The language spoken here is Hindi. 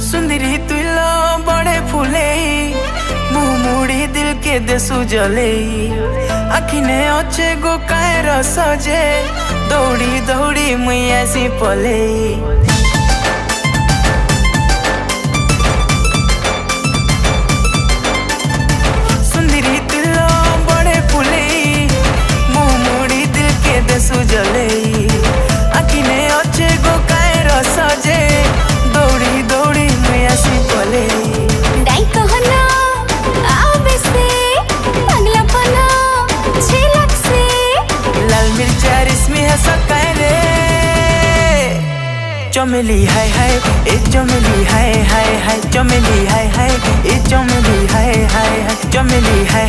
सुंदरी तुलो बड़े फूले मुँह मुड़ी दिल के देसु जले आखिने अच्छे गो कायर सजे दौड़ी दौड़ी मुई आसी पले सुंदरी तुलो बड़े फूले मुँह मुड़ी दिल के देसु जले आखिने अच्छे गो कायर सजे दौड़ी दौड़ी मुई आसी पले डाई कहना आवे से पगला पना झिलक से लाल मिर्चा रिस्मी है सकाय रे चमेली हाय हाय ए चमेली हाय हाय हाय चमेली हाय हाय ए चमेली हाय हाय हाय चमेली हाय